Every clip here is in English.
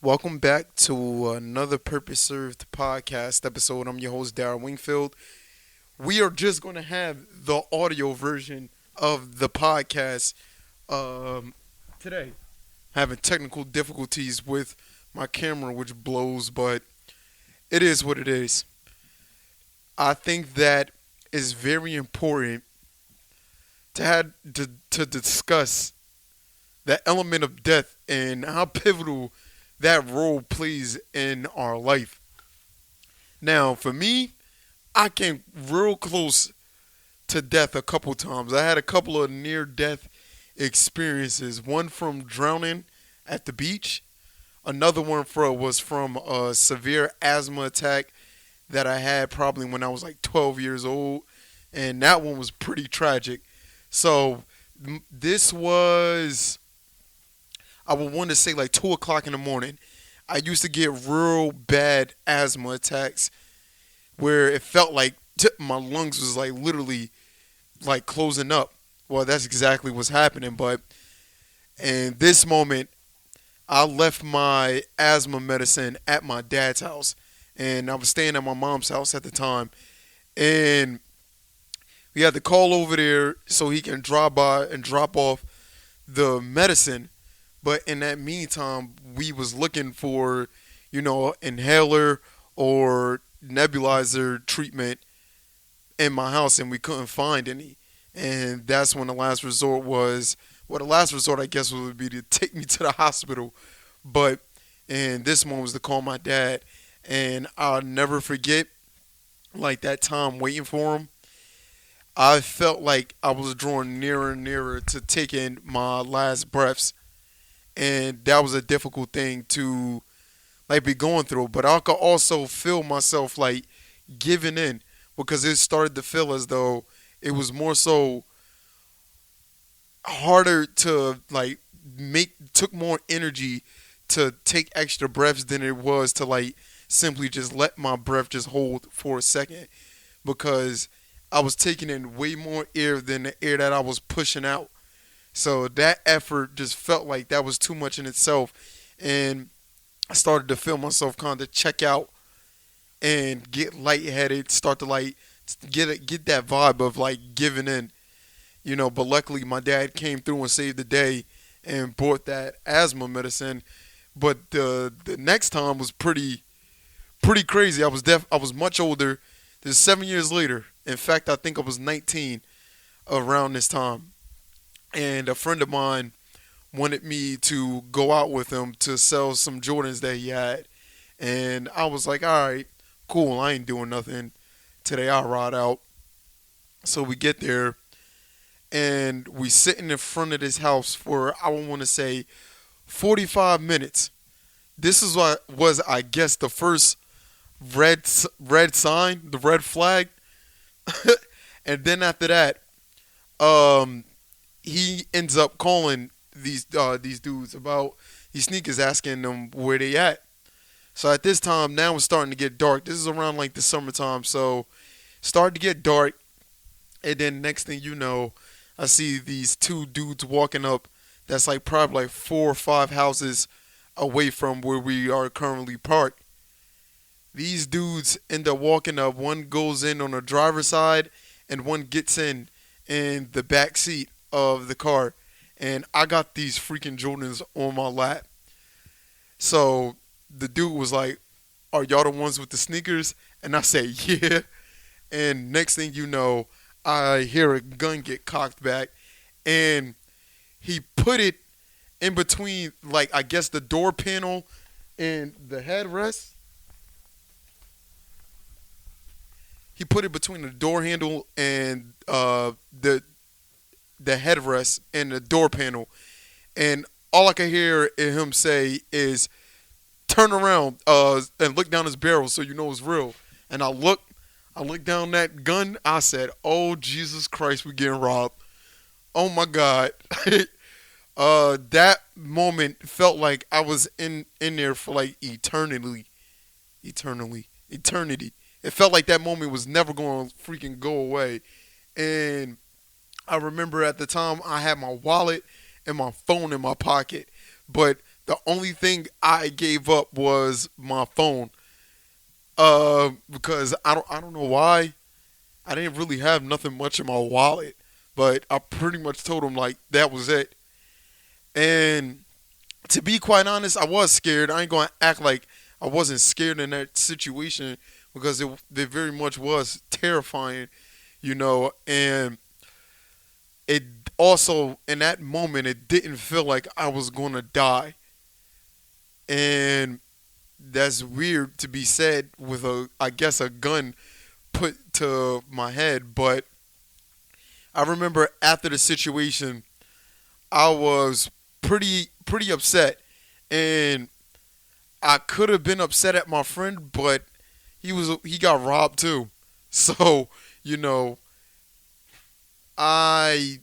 Welcome back to another Purpose Served podcast episode. I'm your host, Darrell Wingfield. We are just going to have the audio version of the podcast today. Having technical difficulties with my camera, which blows, but it is what it is. I think that is very important to discuss that element of death and how pivotal that role plays in our life. Now, for me, I came real close to death a couple times. I had a couple of near death experiences. One from drowning at the beach. Another one was from a severe asthma attack that I had probably when I was like 12 years old. And that one was pretty tragic. So this was, I would want to say like 2 o'clock in the morning. I used to get real bad asthma attacks where it felt like my lungs was like literally like closing up. Well, that's exactly what's happening. But in this moment, I left my asthma medicine at my dad's house. And I was staying at my mom's house at the time. And we had to call over there so he can drop by and drop off the medicine. But in that meantime, we was looking for, inhaler or nebulizer treatment in my house, and we couldn't find any. And that's when the last resort was. Well, the last resort, I guess, would be to take me to the hospital. But, and this one was to call my dad. And I'll never forget, like, that time waiting for him. I felt like I was drawing nearer and nearer to taking my last breaths. And that was a difficult thing to like be going through. But I could also feel myself like giving in because it started to feel as though it was more so harder to like took more energy to take extra breaths than it was to like simply just let my breath just hold for a second because I was taking in way more air than the air that I was pushing out. So that effort just felt like that was too much in itself. And I started to feel myself kind of check out and get lightheaded, start to like get that vibe of like giving in, But luckily my dad came through and saved the day and bought that asthma medicine. But the next time was pretty crazy. I was much older. This is 7 years later. In fact, I think I was 19 around this time. And a friend of mine wanted me to go out with him to sell some Jordans that he had. And I was like, all right, cool. I ain't doing nothing today. I'll ride out. So we get there and we sitting in front of this house for, I would want to say, 45 minutes. This is what was, I guess, the first red sign, the red flag. And then after that, he ends up calling these dudes about these sneakers, asking them where they at. So at this time, now it's starting to get dark. This is around like the summertime, so started to get dark. And then next thing you know, I see these two dudes walking up. That's like probably like 4 or 5 houses away from where we are currently parked. These dudes end up walking up. One goes in on the driver's side, and one gets in the back seat of the car, and I got these freaking Jordans on my lap. So the dude was like, "Are y'all the ones with the sneakers?" And I say, "Yeah." And next thing you know, I hear a gun get cocked back, and he put it in between, like I guess the door panel and the headrest. He put it between the door handle and the headrest and the door panel, and all I could hear him say is, "Turn around and look down his barrel so you know it's real." And I looked down that gun. I said, "Oh Jesus Christ, we're getting robbed!" Oh my God, that moment felt like I was in there for like eternity. It felt like that moment was never going to freaking go away, and I remember at the time I had my wallet and my phone in my pocket, but The only thing I gave up was my phone. Because I don't know why. I didn't really have nothing much in my wallet, but I pretty much told him like that was it. And to be quite honest, I was scared. I ain't gonna act like I wasn't scared in that situation because it very much was terrifying, and it also in that moment it didn't feel like I was gonna die. And that's weird to be said with I guess a gun put to my head, but I remember after the situation I was pretty upset, and I could have been upset at my friend, but he got robbed too. So, you know, I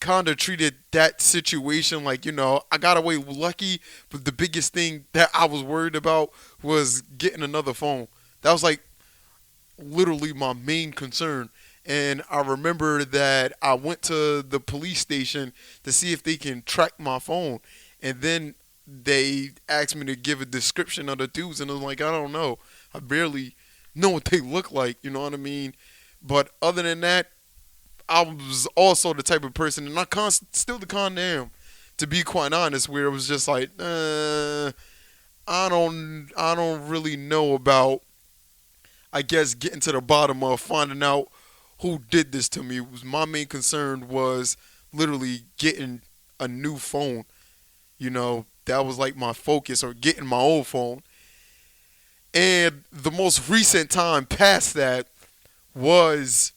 kind of treated that situation like, I got away lucky, but the biggest thing that I was worried about was getting another phone. That was like literally my main concern. And I remember that I went to the police station to see if they can track my phone. And then they asked me to give a description of the dudes. And I was like, I don't know. I barely know what they look like. You know what I mean? But other than that, I was also the type of person, and still the con am, to be quite honest, where it was just like, I don't really know about, I guess, getting to the bottom of finding out who did this to me. My main concern was literally getting a new phone. That was like my focus, or getting my old phone. And the most recent time past that was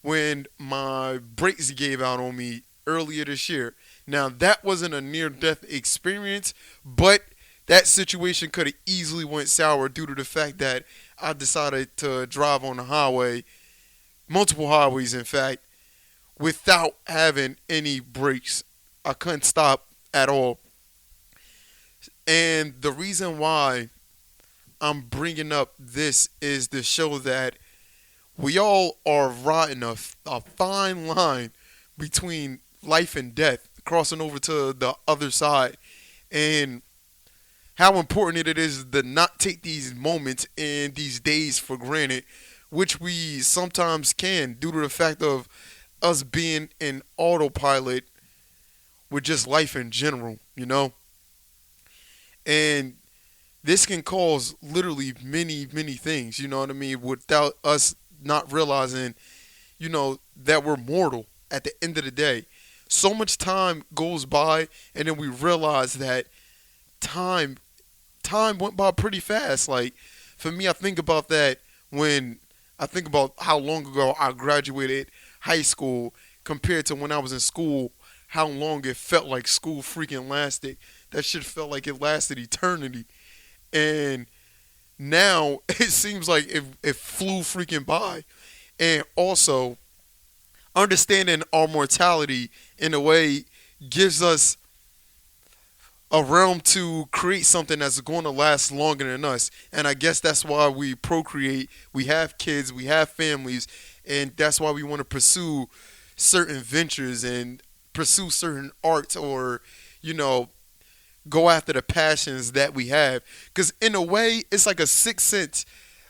when my brakes gave out on me earlier this year. Now, that wasn't a near-death experience, but that situation could have easily went sour due to the fact that I decided to drive on the highway, multiple highways, in fact, without having any brakes. I couldn't stop at all. And the reason why I'm bringing up this is to show that we all are riding a fine line between life and death, crossing over to the other side. And how important it is to not take these moments and these days for granted, which we sometimes can due to the fact of us being in autopilot with just life in general. And this can cause literally many, many things, you know what I mean, without us not realizing, that we're mortal at the end of the day. So much time goes by, and then we realize that time time went by pretty fast. Like, for me, I think about that when I think about how long ago I graduated high school compared to when I was in school, how long it felt like school freaking lasted. That shit felt like it lasted eternity. And now it seems like it flew freaking by. And also, understanding our mortality in a way gives us a realm to create something that's going to last longer than us. And I guess that's why we procreate, we have kids, we have families, and that's why we want to pursue certain ventures and pursue certain arts, or, you know, go after the passions that we have. Because in a way, it's like a sixth sense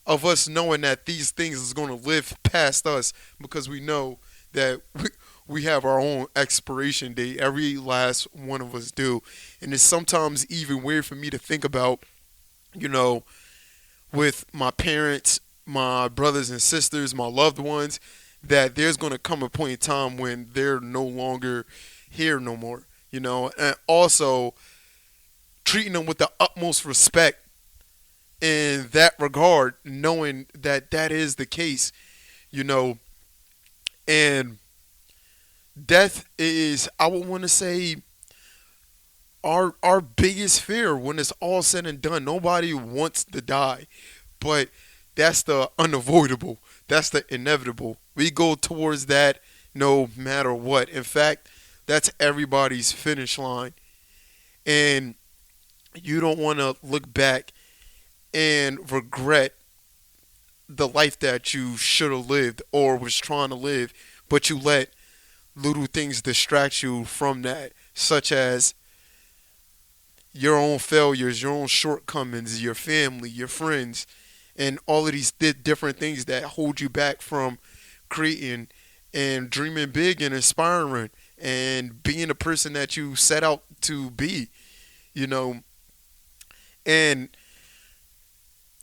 of us knowing that these things is going to live past us, because we know that we have our own expiration date. Every last one of us do. And it's sometimes even weird for me to think about, you know, with my parents, my brothers and sisters, my loved ones, that there's going to come a point in time when they're no longer here no more, you know, and also treating them with the utmost respect in that regard, knowing that that is the case, you know. And death is, I would want to say, our biggest fear when it's all said and done. Nobody wants to die, but that's the unavoidable. That's the inevitable. We go towards that no matter what. In fact, that's everybody's finish line. And you don't want to look back and regret the life that you should have lived or was trying to live, but you let little things distract you from that, such as your own failures, your own shortcomings, your family, your friends, and all of these different things that hold you back from creating and dreaming big and inspiring and being the person that you set out to be, you know. And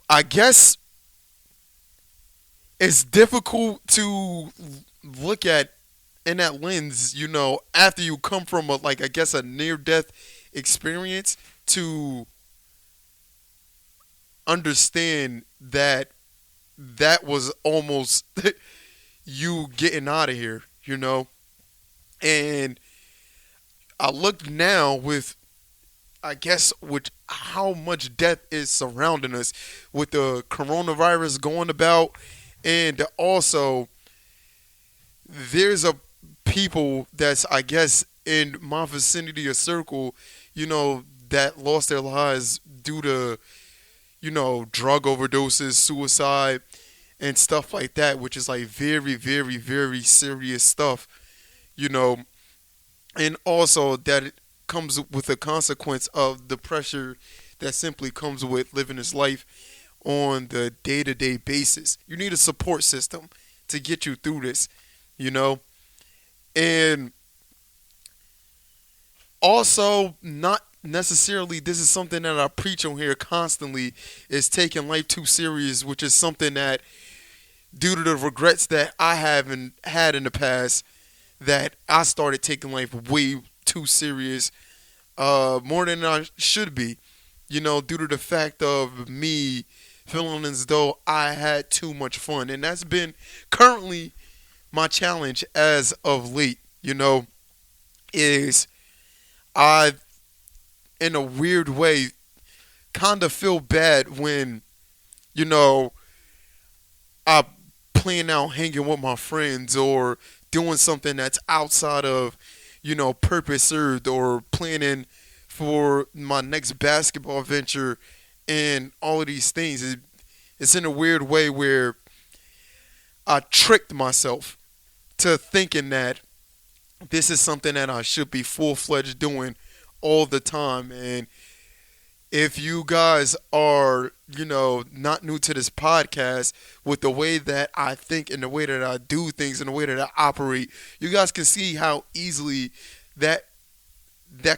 I guess it's difficult to look at in that lens, after you come from a, like, I guess, a near death experience, to understand that that was almost you getting out of here, And I look now with, I guess, with how much death is surrounding us, with the coronavirus going about, and also there's a people that's, I guess, in my vicinity or circle, that lost their lives due to, drug overdoses, suicide, and stuff like that, which is like very, very, very serious stuff, you know, and also that it comes with a consequence of the pressure that simply comes with living this life on the day-to-day basis. You need a support system to get you through this, you know, and also not necessarily, this is something that I preach on here constantly, is taking life too serious, which is something that, due to the regrets that I haven't had in the past, that I started taking life way too serious, more than I should be, due to the fact of me feeling as though I had too much fun. And that's been currently my challenge as of late, is I, in a weird way, kind of feel bad when, I plan out hanging with my friends or doing something that's outside of, purpose served, or planning for my next basketball venture and all of these things. It's in a weird way where I tricked myself to thinking that this is something that I should be full-fledged doing all the time. And if you guys are, not new to this podcast, with the way that I think and the way that I do things and the way that I operate, you guys can see how easily that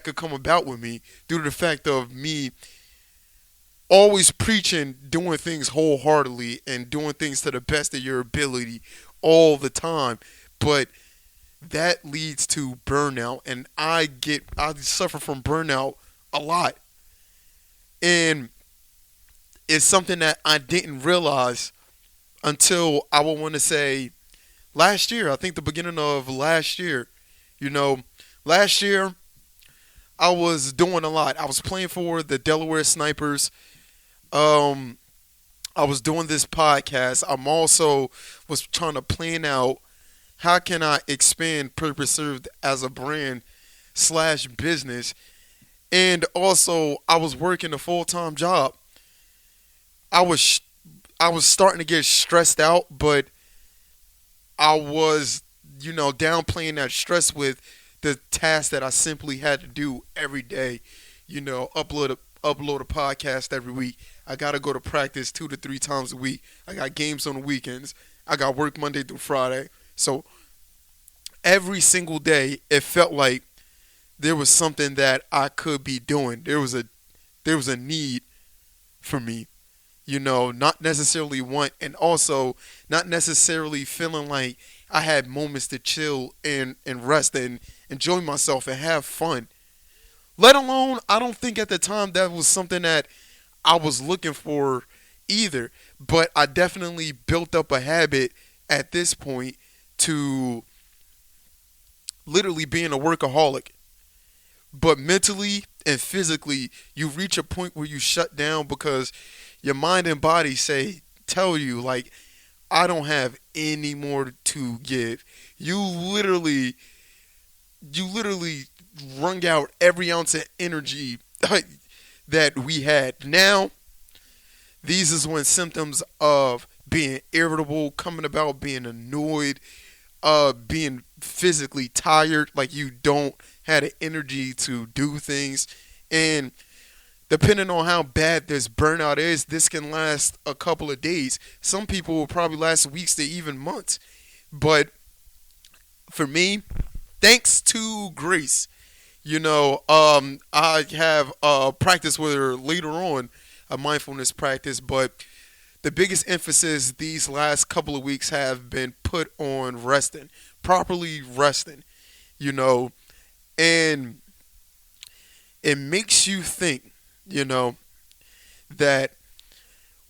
could come about with me, due to the fact of me always preaching doing things wholeheartedly and doing things to the best of your ability all the time. But that leads to burnout, and I suffer from burnout a lot. And it's something that I didn't realize until, I would want to say, last year. I think the beginning of last year. Last year I was doing a lot. I was playing for the Delaware Snipers. I was doing this podcast. I'm also was trying to plan out how can I expand Purpose Served as a brand slash business. And also, I was working a full-time job. I was I was starting to get stressed out, but I was, downplaying that stress with the task that I simply had to do every day. Upload a podcast every week. I gotta go to practice 2 to 3 times a week. I got games on the weekends. I got work Monday through Friday. So every single day, it felt like there was something that I could be doing. There was a need for me. Not necessarily want, and also not necessarily feeling like I had moments to chill and rest and enjoy myself and have fun. Let alone, I don't think at the time that was something that I was looking for either. But I definitely built up a habit at this point to literally being a workaholic. But mentally and physically, you reach a point where you shut down because your mind and body tell you, like, I don't have any more to give. You literally wrung out every ounce of energy that we had. Now, these is when symptoms of being irritable coming about, being annoyed, being physically tired, like you don't have the energy to do things. And depending on how bad this burnout is, this can last a couple of days. Some people will probably last weeks to even months. But for me, thanks to Grace, I have practice with her later on, a mindfulness practice, but the biggest emphasis these last couple of weeks have been put on resting, properly resting, you know, and it makes you think, you know, that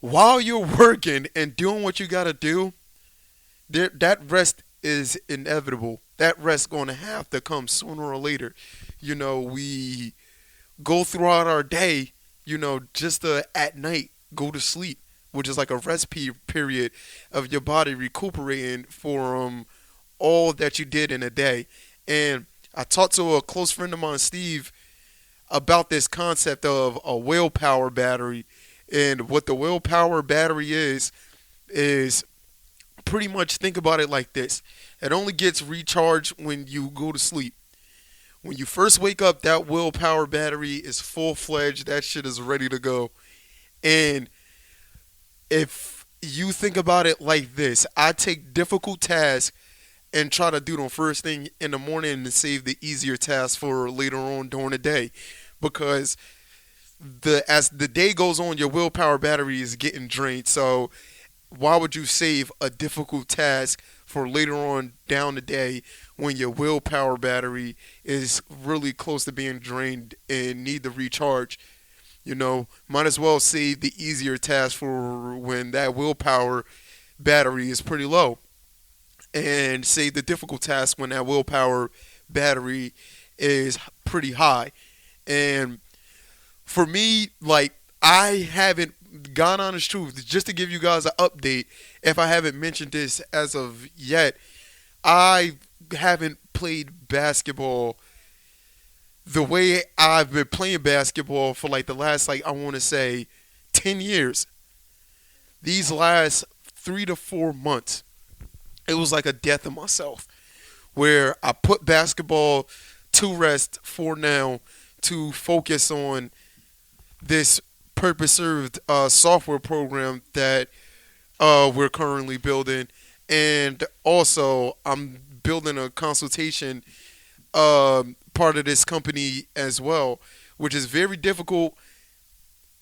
while you're working and doing what you got to do, that rest is inevitable. That rest going to have to come sooner or later. We go throughout our day, just to at night go to sleep, which is like a rest period of your body recuperating from all that you did in a day. And I talked to a close friend of mine, Steve, about this concept of a willpower battery. And what the willpower battery is pretty much, think about it like this. It only gets recharged when you go to sleep. When you first wake up, that willpower battery is full fledged. That shit is ready to go. And if you think about it like this, I take difficult tasks and try to do them first thing in the morning and save the easier tasks for later on during the day. Because as the day goes on, your willpower battery is getting drained. So why would you save a difficult task for later on down the day when your willpower battery is really close to being drained and need to recharge? Might as well save the easier task for when that willpower battery is pretty low, and save the difficult task when that willpower battery is pretty high. And for me, like, I haven't, God honest truth, just to give you guys an update, if I haven't mentioned this as of yet, I haven't played basketball the way I've been playing basketball for like the last, like, I want to say 10 years. These last 3 to 4 months, it was like a death of myself, where I put basketball to rest for now to focus on this purpose-served software program that we're currently building. And also, I'm building a consultation part of this company as well, which is very difficult.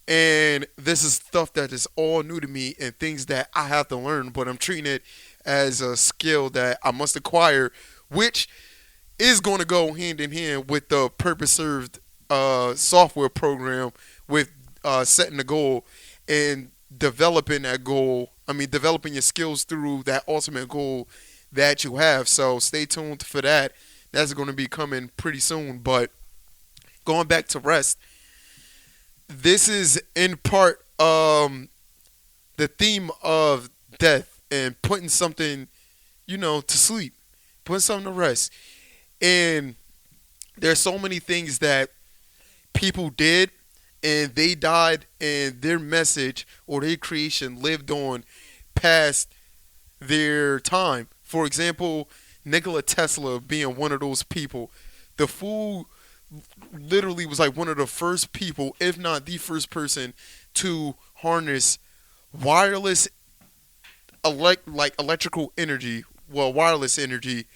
And this is stuff that is all new to me and things that I have to learn, but I'm treating it as a skill that I must acquire, which is going to go hand in hand with the purpose-served software program, with setting the goal and developing that goal. I mean, developing your skills through that ultimate goal that you have. So stay tuned for that. That's going to be coming pretty soon. But going back to rest, this is in part the theme of death and putting something, to sleep, putting something to rest. And there's so many things that people did and they died and their message or their creation lived on past their time. For example, Nikola Tesla being one of those people. The fool literally was like one of the first people, if not the first person, to harness wireless electrical energy, well, wireless energy.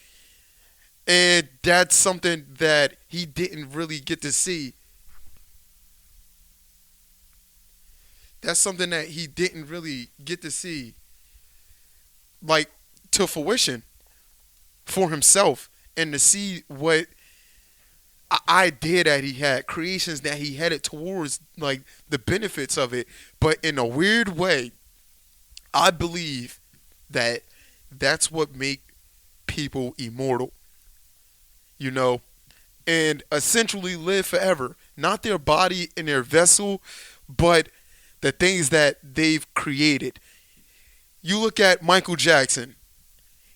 And that's something that he didn't really get to see. That's something that he didn't really get to see, like, to fruition for himself, and to see what idea that he had, creations that he headed towards, like the benefits of it. But in a weird way, I believe that that's what make people immortal, and essentially live forever. Not their body and their vessel, but the things that they've created. You look at Michael Jackson.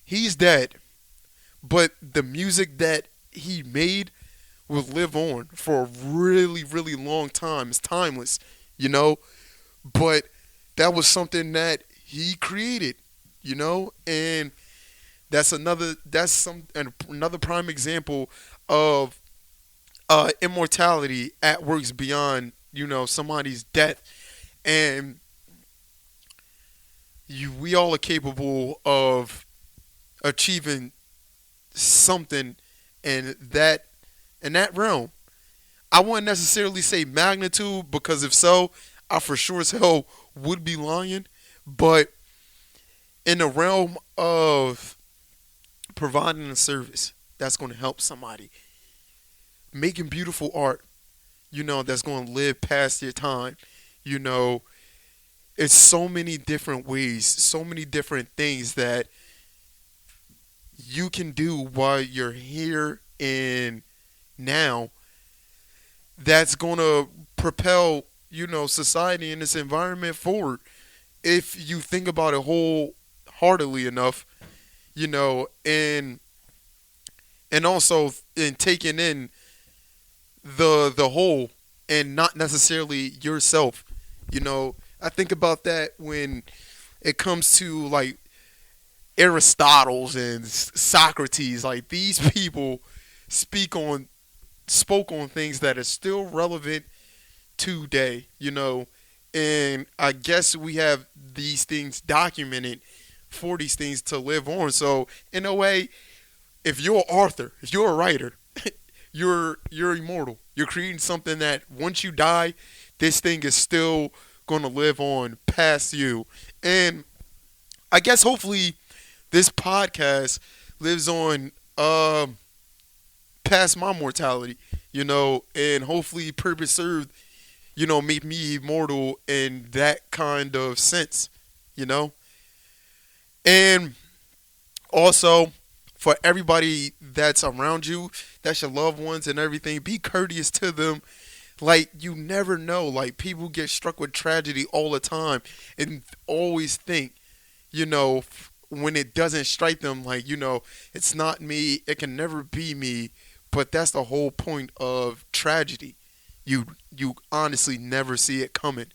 He's dead, but the music that he made will live on for a really, really long time. It's timeless, but that was something that he created, and another prime example of immortality at works beyond somebody's death, and we all are capable of achieving something in that realm. I wouldn't necessarily say magnitude, because if so, I for sure as hell would be lying. But in the realm of providing a service that's going to help somebody, making beautiful art, that's going to live past your time, you know, it's so many different ways, so many different things that you can do while you're here and now, that's going to propel, society and this environment forward. If you think about it wholeheartedly enough, and also in taking in the whole, and not necessarily yourself. I think about that when it comes to like Aristotle's and Socrates. Like, these people speak on spoke on things that are still relevant today, and I guess we have these things documented for these things to live on. So in a way, if you're an author, if you're a writer, you're immortal. You're creating something that once you die, this thing is still going to live on past you. And I guess hopefully this podcast lives on past my mortality, and hopefully purpose served, make me immortal in that kind of sense, you know? And also, for everybody that's around you, that's your loved ones and everything, be courteous to them. Like, you never know. Like, people get struck with tragedy all the time and always think, when it doesn't strike them, like, it's not me, it can never be me. But that's the whole point of tragedy. You honestly never see it coming.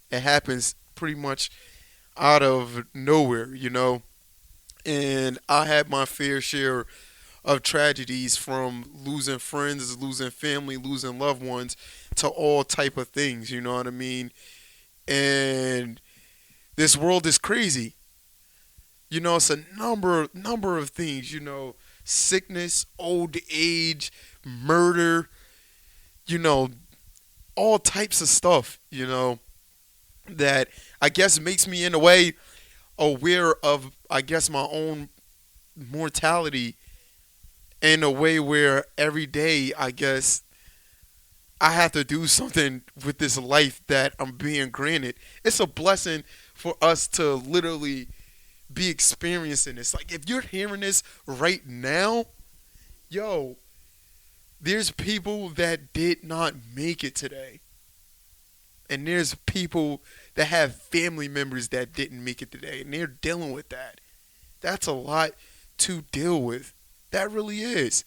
It happens pretty much out of nowhere. And I had my fair share of tragedies, from losing friends, losing family, losing loved ones, to all type of things, you know what I mean? And this world is crazy. It's a number of things, sickness, old age, murder, you know, all types of stuff, that I guess makes me in a way aware of, I guess, my own mortality, in a way where every day, I guess, I have to do something with this life that I'm being granted. It's a blessing for us to literally be experiencing this. Like, if you're hearing this right now, yo, there's people that did not make it today. And there's people that have family members that didn't make it today, and they're dealing with that. That's a lot to deal with. That really is.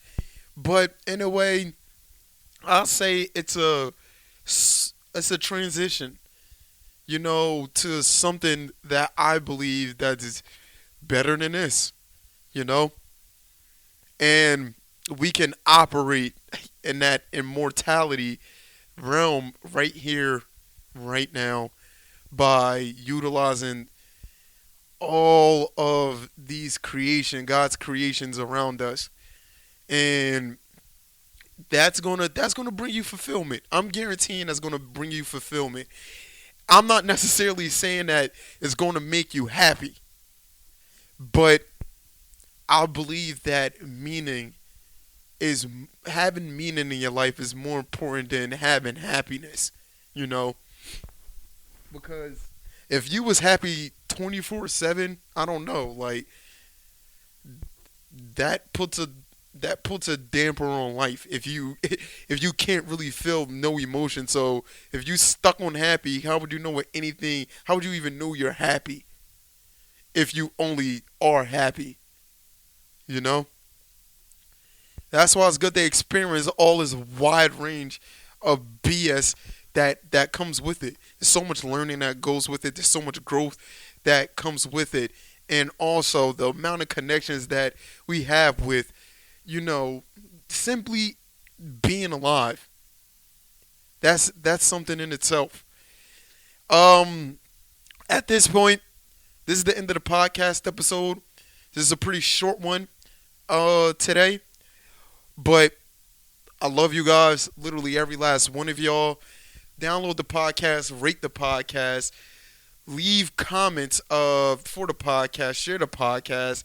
But in a way, I'll say it's a transition, to something that I believe that is better than this, you know? And we can operate in that immortality realm right here, right now, by utilizing all of these God's creations around us. And that's gonna bring you fulfillment. I'm guaranteeing that's gonna bring you fulfillment. I'm not necessarily saying that it's gonna make you happy, but I believe that is having meaning in your life is more important than having happiness, you know? Because if you was happy 24/7, I don't know, like, that puts a damper on life if you if you can't really feel no emotion. So if you stuck on happy, how would you know what anything? How would you even know you're happy if you only are happy? You know. That's why it's good to experience all this wide range of BS that comes with it. There's so much learning that goes with it. There's so much growth that comes with it, and also the amount of connections that we have with, simply being alive. That's something in itself. Um, at this point, this is the end of the podcast episode. This is a pretty short one today, but I love you guys, literally every last one of y'all. Download the podcast, rate the podcast, leave comments for the podcast, share the podcast.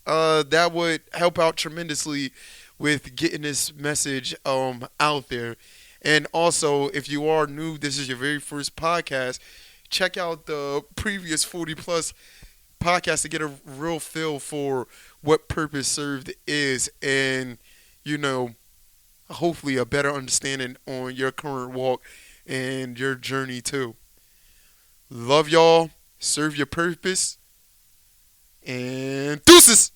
That would help out tremendously with getting this message out there. And also, if you are new, this is your very first podcast, check out the previous 40 plus podcasts to get a real feel for what Purpose Served is, and you know, hopefully a better understanding on your current walk and your journey too. Love y'all, serve your purpose, and deuces.